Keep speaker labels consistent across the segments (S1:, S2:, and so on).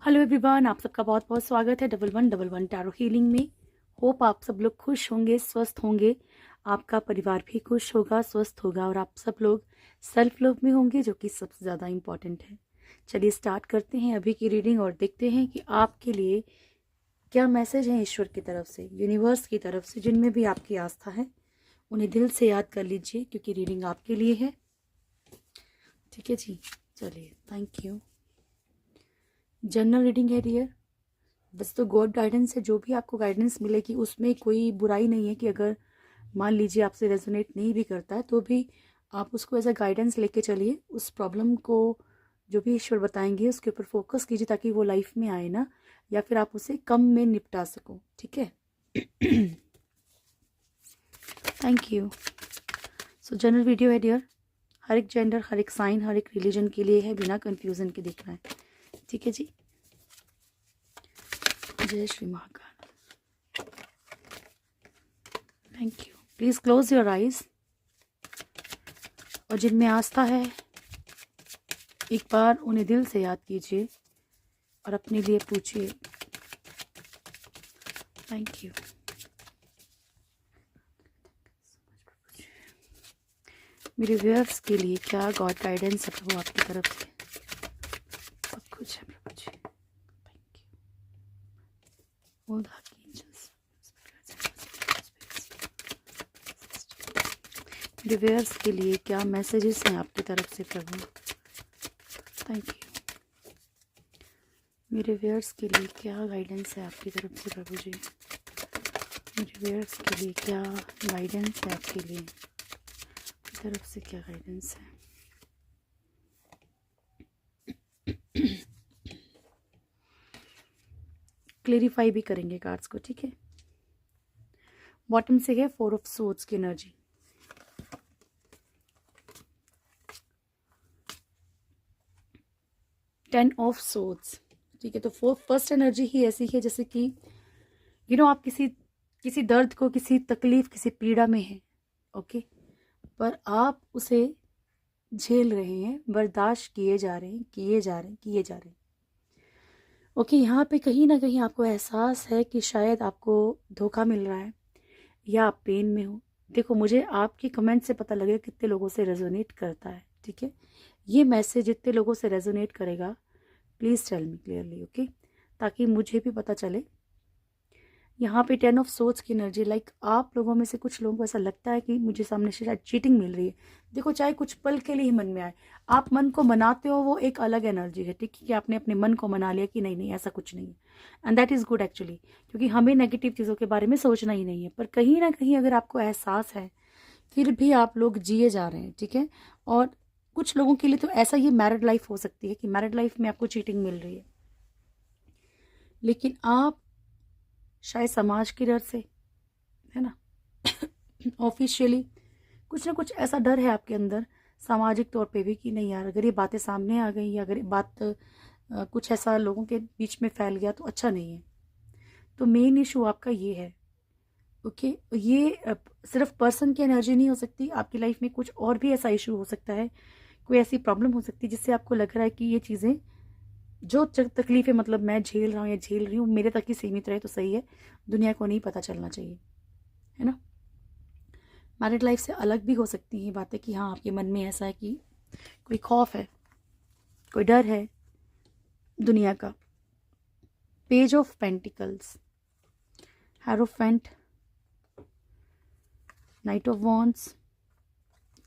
S1: Hello everyone, आप सबका बहुत बहुत स्वागत है 1111 टैरो हीलिंग में। होप आप सब लोग खुश होंगे, स्वस्थ होंगे, आपका परिवार भी खुश होगा, स्वस्थ होगा और आप सब लोग सेल्फ लव में होंगे, जो कि सबसे ज़्यादा इम्पॉर्टेंट है। चलिए स्टार्ट करते हैं अभी की रीडिंग और देखते हैं कि आपके लिए क्या मैसेज है ईश्वर की तरफ से, यूनिवर्स की तरफ से। जिनमें भी आपकी आस्था है उन्हें दिल से याद कर लीजिए, क्योंकि रीडिंग आपके लिए है। ठीक है जी, चलिए, थैंक यू। जनरल रीडिंग है डियर, बस तो गॉड गाइडेंस है। जो भी आपको गाइडेंस मिलेगी उसमें कोई बुराई नहीं है कि अगर मान लीजिए आपसे रेजोनेट नहीं भी करता है तो भी आप उसको एज अ गाइडेंस लेके चलिए। उस प्रॉब्लम को जो भी ईश्वर बताएंगे उसके ऊपर फोकस कीजिए, ताकि वो लाइफ में आए ना, या फिर आप उसे कम में निपटा सको। ठीक है। Thank you. So general video है डियर, हर एक जेंडर, हर एक साइन, हर एक रिलीजन के लिए है, बिना कंफ्यूजन के देखना है। ठीक है जी। जय Shri Mahakal. Thank you. Please close your eyes. और जिनमें आस्था है एक बार उन्हें दिल से याद कीजिए और अपने लिए पूछिए। Thank you. मेरे व्यूअर्स के लिए क्या गॉड गाइडेंस है प्रभु आपकी तरफ से? सब कुछ है प्रभु जी। Thank you. All the archangels, मेरे व्यूअर्स के लिए क्या मैसेजेस हैं आपकी तरफ से प्रभु? Thank you. मेरे व्यूअर्स के लिए क्या गाइडेंस है आपकी तरफ से प्रभु जी? मेरे व्यूअर्स के लिए क्या गाइडेंस है आपके लिए, तरफ से क्या गाइडेंस है? क्लेरिफाई भी करेंगे कार्ड्स को। ठीक है। बॉटम से है 4 ऑफ सोर्ड्स की एनर्जी। Ten of swords. ठीक है, तो फर्स्ट एनर्जी ही ऐसी है जैसे कि आप किसी दर्द को, किसी तकलीफ, किसी पीड़ा में हैं। ओके, पर आप उसे झेल रहे हैं, बर्दाश्त किए जा रहे हैं, किए जा रहे हैं, किए जा रहे हैं। ओके, यहाँ पे कहीं ना कहीं आपको एहसास है कि शायद आपको धोखा मिल रहा है या आप पेन में हो। देखो, मुझे आपके कमेंट से पता लगेगा कितने लोगों से रेजोनेट करता है। ठीक है, ये मैसेज जितने लोगों से रेजोनेट करेगा please tell me clearly. Okay, ताकि मुझे भी पता चले। यहाँ पे 10 ऑफ सोर्ड्स की एनर्जी, लाइक आप लोगों में से कुछ लोगों को ऐसा लगता है कि मुझे सामने से शायद चीटिंग मिल रही है। देखो, चाहे कुछ पल के लिए ही मन में आए, आप मन को मनाते हो, वो एक अलग एनर्जी है। ठीक है, कि आपने अपने मन को मना लिया कि नहीं नहीं ऐसा कुछ नहीं है, and that is good actually, क्योंकि हमें नेगेटिव चीज़ों के बारे में सोचना ही नहीं है। पर कहीं ना कहीं अगर आपको एहसास है फिर भी आप लोग जिए जा रहे हैं। ठीक है, और कुछ लोगों के लिए तो ऐसा ये मैरिड लाइफ हो सकती है कि मैरिड लाइफ में आपको चीटिंग मिल रही है, लेकिन आप शायद समाज की डर से, है ना, ऑफिशियली कुछ ना कुछ ऐसा डर है आपके अंदर, सामाजिक तौर पे भी, कि नहीं यार अगर ये बातें सामने आ गई या अगर ये बात कुछ ऐसा लोगों के बीच में फैल गया तो अच्छा नहीं है। तो मेन इशू आपका ये है। ओके, ये सिर्फ पर्सन की एनर्जी नहीं हो सकती, आपकी लाइफ में कुछ और भी ऐसा इशू हो सकता है, कोई ऐसी प्रॉब्लम हो सकती है जिससे आपको लग रहा है कि ये चीज़ें जो तकलीफें मतलब मैं झेल रहा हूँ या झेल रही हूँ मेरे तक ही सीमित रहे तो सही है, दुनिया को नहीं पता चलना चाहिए, है ना। मैरिड लाइफ से अलग भी हो सकती हैं बातें कि हाँ आपके मन में ऐसा है कि कोई खौफ है, कोई डर है दुनिया का। Page of pentacles, hierophant, night of wands,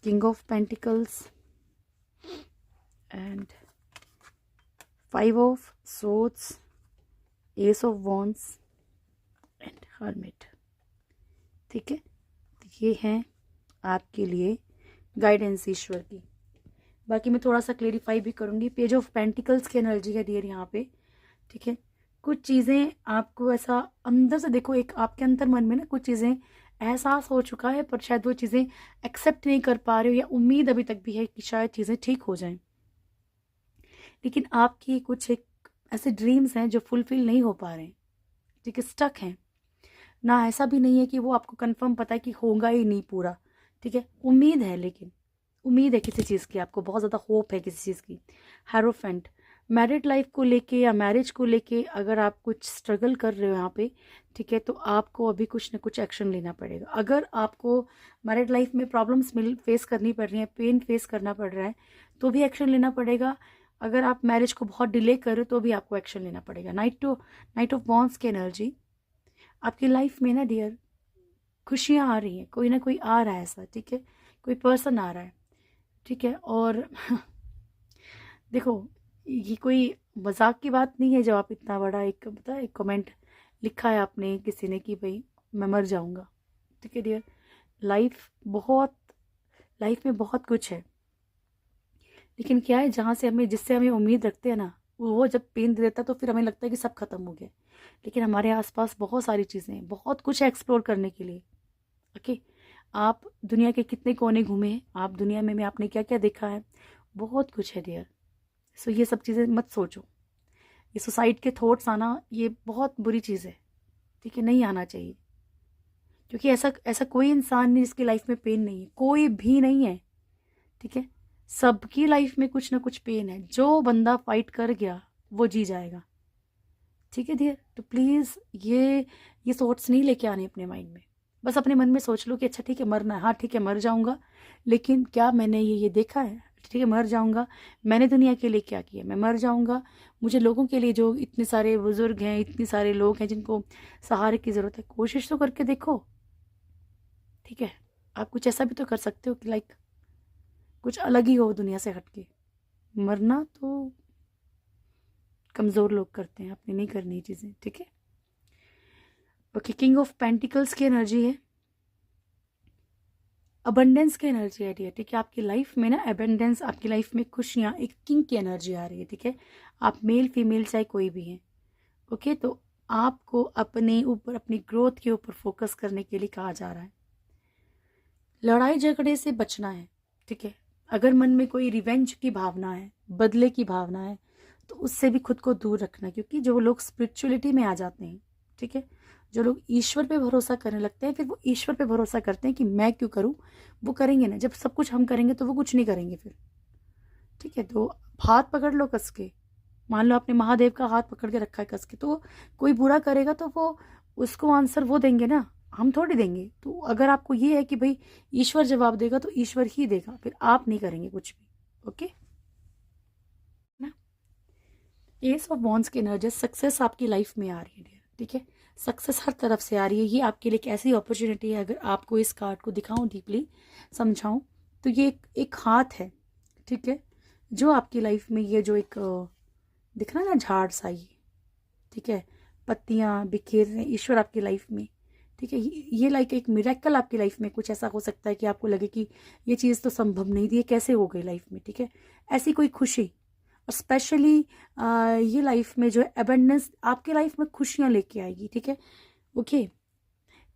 S1: king of pentacles and 5 of swords, S of wands and hermit. ठीक है, ये हैं आपके लिए गाइडेंस ईश्वर की। बाकी मैं थोड़ा सा क्लेरिफाई भी करूँगी। पेज ऑफ पेंटिकल्स की एनर्जी है डियर यहाँ पे। ठीक है, कुछ चीज़ें आपको ऐसा अंदर से, देखो एक आपके अंदर मन में ना कुछ चीज़ें एहसास हो चुका है, पर शायद वो चीज़ें एक्सेप्ट नहीं कर पा रहे हो, या उम्मीद अभी तक भी है कि शायद चीज़ें ठीक हो जाएं, लेकिन आपकी कुछ एक ऐसे ड्रीम्स हैं जो फुलफिल नहीं हो पा रहे हैं। ठीक है, स्टक हैं ना, ऐसा भी नहीं है कि वो आपको कंफर्म पता है कि होगा ही नहीं पूरा। ठीक है, उम्मीद है, लेकिन उम्मीद है किसी चीज़ की, आपको बहुत ज़्यादा होप है किसी चीज़ की। हेरोफेंट, मैरिड लाइफ को लेके या मैरिज को लेके अगर आप कुछ स्ट्रगल कर रहे हो यहाँ पे, ठीक है, तो आपको अभी कुछ ना कुछ एक्शन लेना पड़ेगा। अगर आपको मैरिड लाइफ में प्रॉब्लम्स फेस करनी पड़ रही हैं, पेन फेस करना पड़ रहा है, तो भी एक्शन लेना पड़ेगा। अगर आप मैरिज को बहुत डिले कर रहे हो तो भी आपको एक्शन लेना पड़ेगा। नाइट ऑफ वॉन्ड्स की एनर्जी आपकी लाइफ में ना डियर, खुशियाँ आ रही हैं, कोई ना कोई आ रहा है ऐसा, ठीक है, कोई पर्सन आ रहा है, ठीक है। और देखो, ये कोई मजाक की बात नहीं है जब आप इतना बड़ा एक पता है एक कमेंट लिखा है आपने किसी ने कि भाई मैं मर जाऊंगा, ठीक है डियर। लाइफ में बहुत कुछ है, लेकिन क्या है, जहाँ से हमें जिससे हमें उम्मीद रखते हैं ना, वो जब पेन दे देता है तो फिर हमें लगता है कि सब खत्म हो गया। लेकिन हमारे आसपास बहुत सारी चीज़ें हैं, बहुत कुछ है एक्सप्लोर करने के लिए। ओके, आप दुनिया के कितने कोने घूमे हैं, आप दुनिया में आपने क्या क्या देखा है, बहुत कुछ है डियर। सो ये सब चीज़ें मत सोचो। ये सुसाइड के थॉट्स आना ये बहुत बुरी चीज़ है, ठीक है, नहीं आना चाहिए। क्योंकि ऐसा ऐसा कोई इंसान नहीं जिसकी लाइफ में पेन नहीं है, कोई भी नहीं है, ठीक है। सबकी लाइफ में कुछ ना कुछ पेन है। जो बंदा फाइट कर गया वो जी जाएगा, ठीक है डियर। तो प्लीज़ ये थॉट्स नहीं लेके आने अपने माइंड में। बस अपने मन में सोच लो कि अच्छा ठीक है मरना है, हाँ ठीक है मर जाऊंगा, लेकिन क्या मैंने ये देखा है, ठीक है मर जाऊंगा, मैंने दुनिया के लिए क्या किया, मैं मर जाऊंगा, मुझे लोगों के लिए, जो इतने सारे बुजुर्ग हैं, इतने सारे लोग हैं जिनको सहारे की ज़रूरत है, कोशिश तो करके देखो, ठीक है। आप कुछ ऐसा भी तो कर सकते हो कि लाइक कुछ अलग ही हो दुनिया से हटके। मरना तो कमज़ोर लोग करते हैं, आपने नहीं करनी चीज़ें, ठीक है। ओके, किंग ऑफ पेंटिकल्स की एनर्जी है, अबंडेंस की एनर्जी है डियर, ठीक है। आपकी लाइफ में ना अबंडेंस, आपकी लाइफ में खुशियाँ, एक किंग की एनर्जी आ रही है, ठीक है। आप मेल फीमेल चाहे कोई भी हैं, ओके। तो आपको अपने ऊपर, अपनी ग्रोथ के ऊपर फोकस करने के लिए कहा जा रहा है। लड़ाई झगड़े से बचना है, ठीक है। अगर मन में कोई रिवेंज की भावना है, बदले की भावना है, तो उससे भी खुद को दूर रखना। क्योंकि जो लोग स्पिरिचुअलिटी में आ जाते हैं, ठीक है, जो लोग ईश्वर पे भरोसा करने लगते हैं, फिर वो ईश्वर पे भरोसा करते हैं कि मैं क्यों करूं, वो करेंगे ना। जब सब कुछ हम करेंगे तो वो कुछ नहीं करेंगे फिर, ठीक है। तो हाथ पकड़ लो कस के, मान लो आपने महादेव का हाथ पकड़ के रखा है कस के, तो कोई बुरा करेगा तो वो उसको आंसर वो देंगे ना, हम थोड़ी देंगे। तो अगर आपको ये है कि भाई ईश्वर जवाब देगा तो ईश्वर ही देगा, फिर आप नहीं करेंगे कुछ भी, ओके ना। एस ऑफ वॉन्ड्स की एनर्जी, सक्सेस आपकी लाइफ में आ रही है, ठीक है। सक्सेस हर तरफ से आ रही है। ये आपके लिए एक ऐसी अपॉर्चुनिटी है, अगर आपको इस कार्ड को दिखाऊं, डीपली समझाऊं, तो ये एक हाथ है, ठीक है, जो आपकी लाइफ में ये जो एक दिख रहा है ना झाड़ सा, ये ठीक है, पत्तियां बिखेर रहे हैं ईश्वर आपकी लाइफ में, ठीक है। ये लाइक एक मिरेकल आपकी लाइफ में कुछ ऐसा हो सकता है कि आपको लगे कि ये चीज़ तो संभव नहीं थी, ये कैसे हो गई लाइफ में, ठीक है। ऐसी कोई खुशी, और स्पेशली ये लाइफ में जो है अबंडेंस आपके लाइफ में खुशियाँ लेके आएगी, ठीक है, ओके।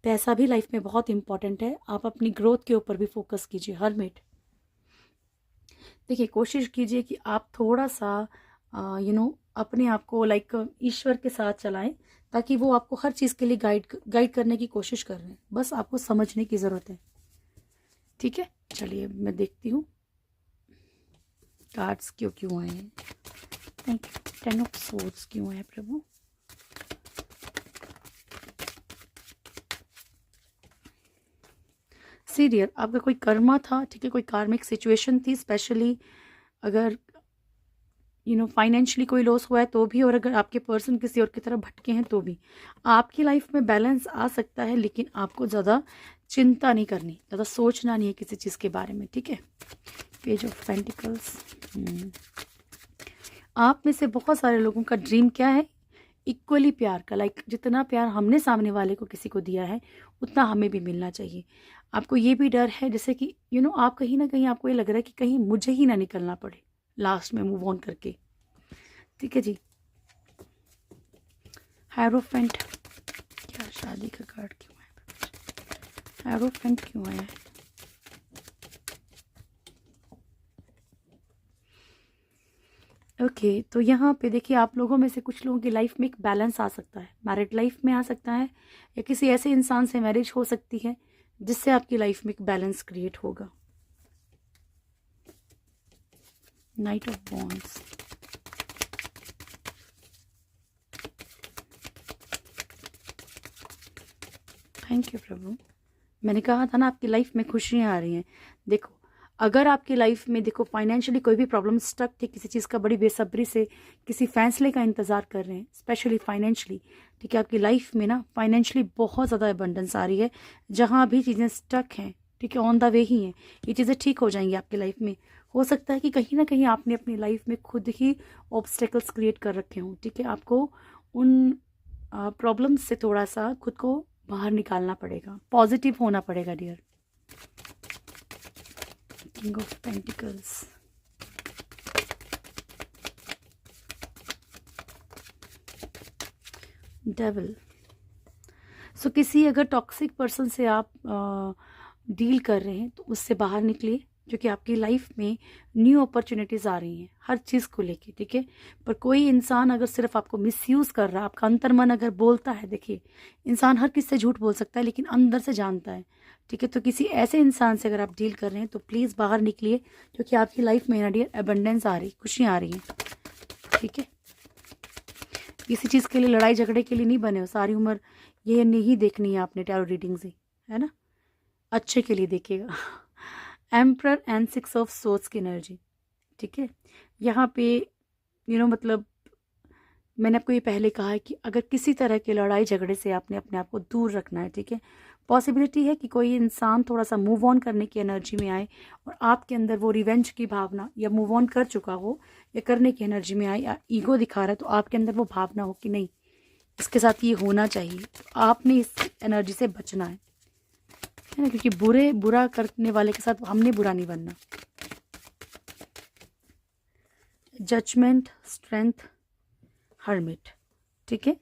S1: पैसा भी लाइफ में बहुत इंपॉर्टेंट है। आप अपनी ग्रोथ के ऊपर भी फोकस कीजिए हरमिट। देखिए, कोशिश कीजिए कि आप थोड़ा सा अपने आप को लाइक ईश्वर के साथ चलाएं, ताकि वो आपको हर चीज़ के लिए गाइड करने की कोशिश कर रहे हैं। बस आपको समझने की ज़रूरत है, ठीक है। चलिए मैं देखती हूँ कार्ड्स क्यों आए हैं। Thank you. 10 ऑफ सोर्ड्स क्यों है प्रभु। सीरियर आपका कोई कर्मा था, ठीक है, कोई कार्मिक सिचुएशन थी, स्पेशली अगर फाइनेंशियली कोई लॉस हुआ है तो भी, और अगर आपके पर्सन किसी और की तरफ भटके हैं तो भी आपकी लाइफ में बैलेंस आ सकता है। लेकिन आपको ज़्यादा चिंता नहीं करनी, ज़्यादा सोचना नहीं है किसी चीज़ के बारे में, ठीक है। पेज ऑफ पेंटिकल्स, आप में से बहुत सारे लोगों का ड्रीम क्या है, इक्वली प्यार का, लाइक जितना प्यार हमने सामने वाले को किसी को दिया है उतना हमें भी मिलना चाहिए। आपको ये भी डर है जैसे कि आप कहीं ना कहीं आपको ये लग रहा है कि कहीं मुझे ही ना निकलना पड़े लास्ट में मूव ऑन करके, ठीक है जी। हैरोफेंट, क्या शादी का कार्ड क्यों है, हैरोफेंट क्यों है। ओके, तो यहाँ पे देखिए, आप लोगों में से कुछ लोगों की लाइफ में एक बैलेंस आ सकता है, मैरिड लाइफ में आ सकता है, या किसी ऐसे इंसान से मैरिज हो सकती है जिससे आपकी लाइफ में एक बैलेंस क्रिएट होगा। Knight of wands, thank you प्रभु। मैंने कहा था ना आपकी लाइफ में खुशियाँ आ रही हैं। देखो, अगर आपकी लाइफ में देखो फाइनेंशियली कोई भी प्रॉब्लम स्टक थी, किसी चीज़ का बड़ी बेसब्री से किसी फैसले का इंतज़ार कर रहे हैं, स्पेशली फाइनेंशियली, ठीक है, आपकी लाइफ में ना फाइनेंशियली बहुत ज़्यादा अबंडेंस आ रही है। जहाँ भी चीज़ें स्टक हैं, ठीक है, ऑन द वे ही हैं, ये चीज़ें ठीक हो जाएंगी आपकी लाइफ में। हो सकता है कि कहीं ना कहीं आपने अपनी लाइफ में खुद ही ऑब्स्टेकल्स क्रिएट कर रखे हों, ठीक है, आपको उन प्रॉब्लम्स से थोड़ा सा खुद को बाहर निकालना पड़ेगा, पॉजिटिव होना पड़ेगा dear. King of pentacles, devil. So किसी अगर टॉक्सिक पर्सन से आप डील कर रहे हैं तो उससे बाहर निकलिए, क्योंकि आपकी लाइफ में न्यू अपॉर्चुनिटीज़ आ रही हैं हर चीज़ को लेके, ठीक है। पर कोई इंसान अगर सिर्फ आपको मिसयूज़ कर रहा है, आपका अंतर्मन अगर बोलता है, देखिए इंसान हर किसी से झूठ बोल सकता है लेकिन अंदर से जानता है, ठीक है। तो किसी ऐसे इंसान से अगर आप डील कर रहे हैं तो प्लीज़ बाहर निकलिए, क्योंकि आपकी लाइफ में ना डियर एबंडेंस आ रही, खुशियाँ आ रही हैं, ठीक है। किसी चीज़ के लिए, लड़ाई झगड़े के लिए नहीं बने हो सारी उम्र। ये नहीं देखनी है आपने टैरो रीडिंग से, है ना, अच्छे के लिए देखिएगा। एम्परर एंड 6 ऑफ सोर्ड्स की एनर्जी, ठीक है। यहाँ पे मतलब मैंने आपको ये पहले कहा है कि अगर किसी तरह के लड़ाई झगड़े से आपने अपने आप को दूर रखना है, ठीक है, पॉसिबिलिटी है कि कोई इंसान थोड़ा सा मूव ऑन करने की एनर्जी में आए और आपके अंदर वो रिवेंज की भावना, या मूव ऑन कर चुका हो या करने की एनर्जी में आए, या ईगो दिखा रहा है, तो आपके अंदर वो भावना हो कि नहीं, इसके साथ ये होना चाहिए, तो आपने इस एनर्जी से बचना है ना, क्योंकि बुरा करने वाले के साथ हमने बुरा नहीं बनना। जजमेंट, स्ट्रेंथ, हर्मिट, ठीक है।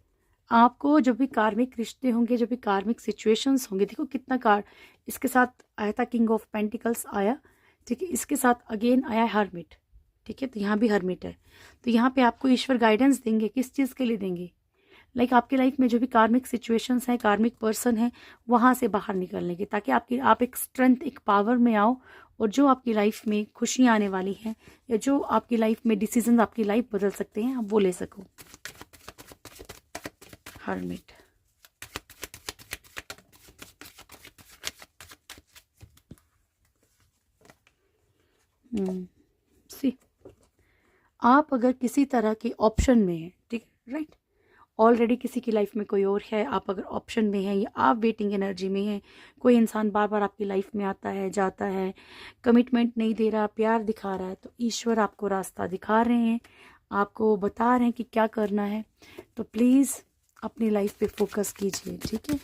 S1: आपको जो भी कार्मिक रिश्ते होंगे, जो भी कार्मिक सिचुएशंस होंगे, देखो कितना इसके साथ आया था, किंग ऑफ पेंटिकल्स आया, ठीक है, इसके साथ अगेन आया हर्मिट, ठीक है, तो यहाँ भी हर्मिट है। तो यहाँ पे आपको ईश्वर गाइडेंस देंगे, किस चीज़ के लिए देंगे, लाइक आपकी लाइफ में जो भी कार्मिक सिचुएशंस हैं, कार्मिक पर्सन हैं, वहाँ से बाहर निकलने की, ताकि आप एक स्ट्रेंथ, एक पावर में आओ, और जो आपकी लाइफ में खुशियाँ आने वाली हैं, या जो आपकी लाइफ में डिसीजन आपकी लाइफ बदल सकते हैं, आप वो ले सको। हर्मिट, सी, आप अगर किसी तरह के ऑप्शन में हैं, ठीक है, राइट, ऑलरेडी किसी की लाइफ में कोई और है, आप अगर ऑप्शन में हैं या आप वेटिंग एनर्जी में हैं, कोई इंसान बार बार आपकी लाइफ में आता है, जाता है, कमिटमेंट नहीं दे रहा, प्यार दिखा रहा है, तो ईश्वर आपको रास्ता दिखा रहे हैं, आपको बता रहे हैं कि क्या करना है। तो प्लीज़ अपनी लाइफ पे फोकस कीजिए, ठीक है।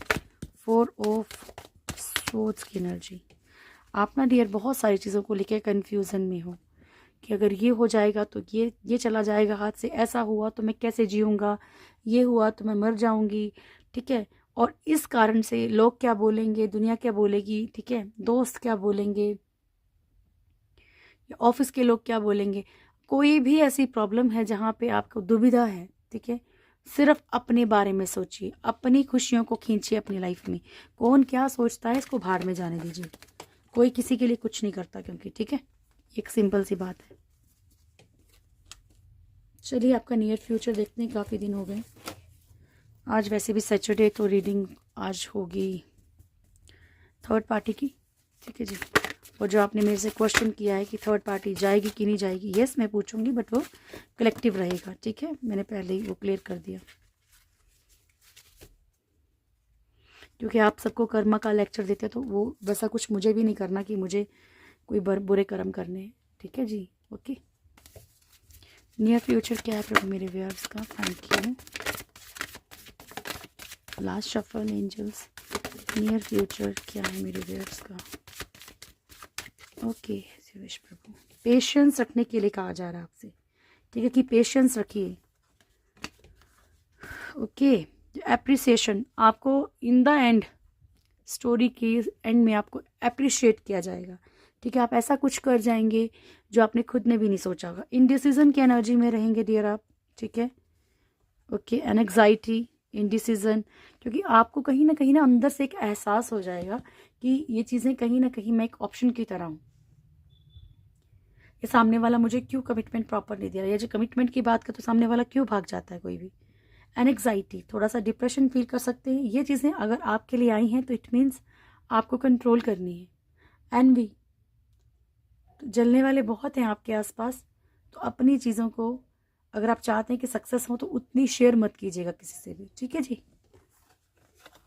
S1: 4 ऑफ सोर्ड्स की एनर्जी, आप ना डियर बहुत सारी चीज़ों को लेकर कन्फ्यूज़न में हो कि अगर ये हो जाएगा तो ये चला जाएगा हाथ से, ऐसा हुआ तो मैं कैसे जीऊँगा, ये हुआ तो मैं मर जाऊँगी, ठीक है। और इस कारण से लोग क्या बोलेंगे, दुनिया क्या बोलेगी, ठीक है, दोस्त क्या बोलेंगे, या ऑफिस के लोग क्या बोलेंगे, कोई भी ऐसी प्रॉब्लम है जहाँ पे आपको दुविधा है, ठीक है, सिर्फ अपने बारे में सोचिए, अपनी खुशियों को खींचिए अपनी लाइफ में। कौन क्या सोचता है इसको भाड़ में जाने दीजिए, कोई किसी के लिए कुछ नहीं करता, क्योंकि ठीक है, एक सिंपल सी बात है। चलिए आपका नियर फ्यूचर देखते हैं, काफ़ी दिन हो गए। आज वैसे भी सैटरडे, तो रीडिंग आज होगी थर्ड पार्टी की, ठीक है जी। और जो आपने मेरे से क्वेश्चन किया है कि थर्ड पार्टी जाएगी कि नहीं जाएगी, यस मैं पूछूंगी, बट वो कलेक्टिव रहेगा, ठीक है, मैंने पहले ही वो क्लियर कर दिया, क्योंकि आप सबको कर्मा का लेक्चर देते हैं, तो वो वैसा कुछ मुझे भी नहीं करना कि मुझे कोई बुरे कर्म करने हैं, ठीक है जी, ओके। नियर फ्यूचर क्या है प्रभु मेरे व्यूअर्स का, thank you. Last shuffle angels, near future क्या है मेरे व्यूअर्स का, ओके विश प्रभु। पेशेंस रखने के लिए कहा जा रहा है आपसे, ठीक है, कि पेशेंस रखिए, ओके। एप्रिसिएशन, आपको इन द एंड, स्टोरी के एंड में आपको अप्रिशिएट किया जाएगा, ठीक है। आप ऐसा कुछ कर जाएंगे जो आपने खुद ने भी नहीं सोचा होगा। इनडिसीजन की एनर्जी में रहेंगे डियर आप, ठीक है, ओके। एंग्जाइटी, इनडिसीजन, क्योंकि आपको कहीं ना अंदर से एक एहसास हो जाएगा कि ये चीज़ें कहीं ना कहीं मैं एक ऑप्शन की तरह हूँ, ये सामने वाला मुझे क्यों कमिटमेंट प्रॉपर नहीं दे रहा, या जो कमिटमेंट की बात कर तो सामने वाला क्यों भाग जाता है, कोई भी एनग्जाइटी, थोड़ा सा डिप्रेशन फील कर सकते हैं। ये चीज़ें अगर आपके लिए आई हैं तो इट मीन्स आपको कंट्रोल करनी है। एनवी, तो जलने वाले बहुत हैं आपके आसपास, तो अपनी चीज़ों को अगर आप चाहते हैं कि सक्सेस हो तो उतनी शेयर मत कीजिएगा किसी से भी, ठीक है जी।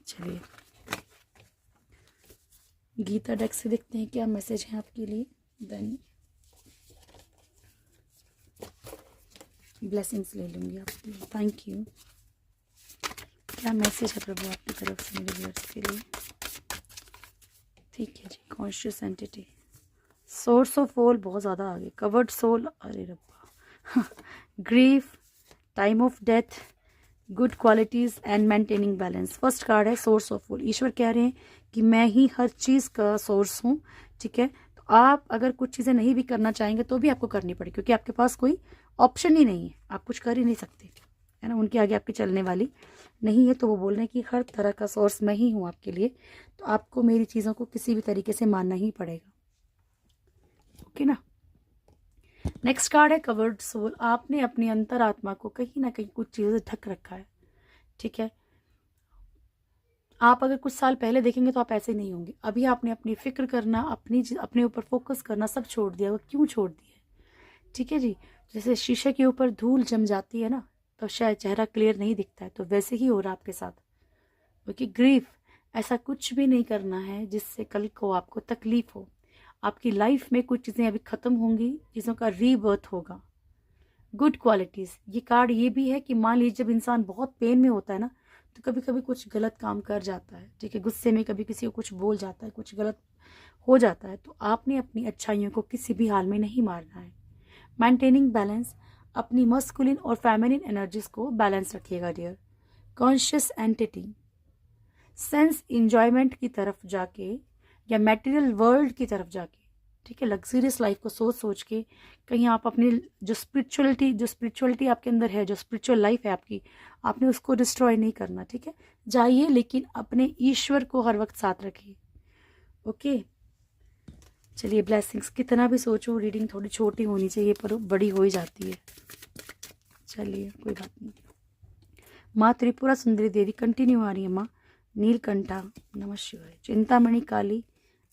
S1: चलिए गीता डेक से देखते हैं क्या मैसेज है आपके लिए, देन ब्लेसिंग्स ले लूँगी आपके लिए। Thank you. क्या मैसेज है प्रभु आपकी तरफ से मेरे व्यूअर्स के लिए? ठीक है जी। Conscious entity, source of all बहुत ज़्यादा आगे, कवर्ड सोल, अरे रब्बा, grief, time of death, good qualities and maintaining balance. First card है सोर्स ऑफ ऑल। ईश्वर कह रहे हैं कि मैं ही हर चीज़ का सोर्स हूँ, ठीक है। तो आप अगर कुछ चीज़ें नहीं भी करना चाहेंगे तो भी आपको करनी पड़ेगी, क्योंकि आपके पास कोई ऑप्शन ही नहीं है, आप कुछ कर ही नहीं सकते, है ना। उनके आगे आपकी चलने वाली नहीं है, तो वो बोल रहे हैं कि हर तरह का सोर्स मैं ही हूँ आपके लिए, तो आपको मेरी चीज़ों को किसी भी तरीके से मानना ही पड़ेगा, ओके ना। नेक्स्ट कार्ड है कवर्ड सोल। आपने अपनी अंतरात्मा को कहीं ना कहीं कुछ चीज़ों से ढक रखा है, ठीक है। आप अगर कुछ साल पहले देखेंगे तो आप ऐसे नहीं होंगे। अभी आपने अपनी फिक्र करना, अपने ऊपर फोकस करना सब छोड़ दिया। वो क्यों छोड़ दिया, ठीक है जी। जैसे शीशे के ऊपर धूल जम जाती है ना, तो शायद चेहरा क्लियर नहीं दिखता है, तो वैसे ही हो रहा आपके साथ, क्योंकि ग्रीफ, ऐसा कुछ भी नहीं करना है जिससे कल को आपको तकलीफ हो। आपकी लाइफ में कुछ चीज़ें अभी ख़त्म होंगी, चीज़ों का रीबर्थ होगा। गुड क्वालिटीज़, ये कार्ड ये भी है कि मान लीजिए जब इंसान बहुत पेन में होता है ना, तो कभी कभी कुछ गलत काम कर जाता है, ठीक है। गुस्से में कभी किसी को कुछ बोल जाता है, कुछ गलत हो जाता है, तो आपने अपनी अच्छाइयों को किसी भी हाल में नहीं मारना है। मेंटेनिंग बैलेंस, अपनी मस्कुलिन और फेमिनिन एनर्जीज को बैलेंस रखिएगा dear. Conscious entity, sense enjoyment की तरफ जाके या मटेरियल वर्ल्ड की तरफ जाके, ठीक है, लग्जरियस लाइफ को सोच सोच के कहीं आप अपनी जो स्पिरिचुअलिटी आपके अंदर है, जो स्पिरिचुअल लाइफ है आपकी, आपने उसको डिस्ट्रॉय नहीं करना, ठीक है। जाइए लेकिन अपने ईश्वर को हर वक्त साथ रखिए, ओके। चलिए ब्लेसिंग्स, कितना भी सोचो रीडिंग थोड़ी छोटी होनी चाहिए पर बड़ी हो ही जाती है। चलिए कोई बात नहीं। माँ त्रिपुरा सुंदरी देवी कंटिन्यू आ रही है। माँ नीलकंठा, नमः शिवाय, चिंतामणि काली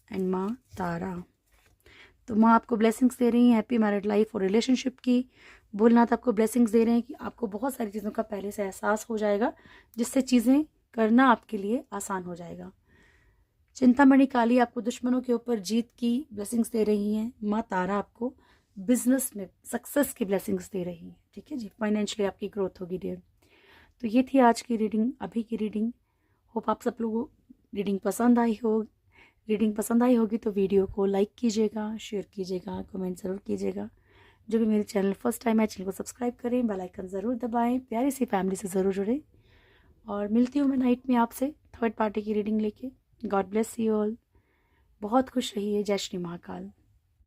S1: एंड माँ तारा। तो माँ आपको ब्लेसिंग्स दे रही हैं हैप्पी मैरिड लाइफ और रिलेशनशिप की। भोलेनाथ आपको ब्लेसिंग्स दे रहे हैं कि आपको बहुत सारी चीज़ों का पहले से एहसास हो जाएगा, जिससे चीज़ें करना आपके लिए आसान हो जाएगा। चिंतामणि काली आपको दुश्मनों के ऊपर जीत की ब्लेसिंग्स दे रही हैं। माँ तारा आपको बिजनेस में सक्सेस की ब्लेसिंग्स दे रही हैं, ठीक है जी। फाइनेंशियली आपकी ग्रोथ होगी डियर। तो ये थी आज की रीडिंग, अभी की रीडिंग। होप आप सब लोगों को रीडिंग पसंद आई होगी तो वीडियो को लाइक कीजिएगा, शेयर कीजिएगा, कमेंट ज़रूर कीजिएगा। जो भी मेरे चैनल फर्स्ट टाइम है, चैनल को सब्सक्राइब करें, बेल आइकन ज़रूर दबाएं, प्यारी सी फैमिली से ज़रूर जुड़े। और मिलती हूँ मैं नाइट में आपसे थर्ड पार्टी की रीडिंग लेके। God bless you all. बहुत खुश रहिए। जय श्री महाकाल।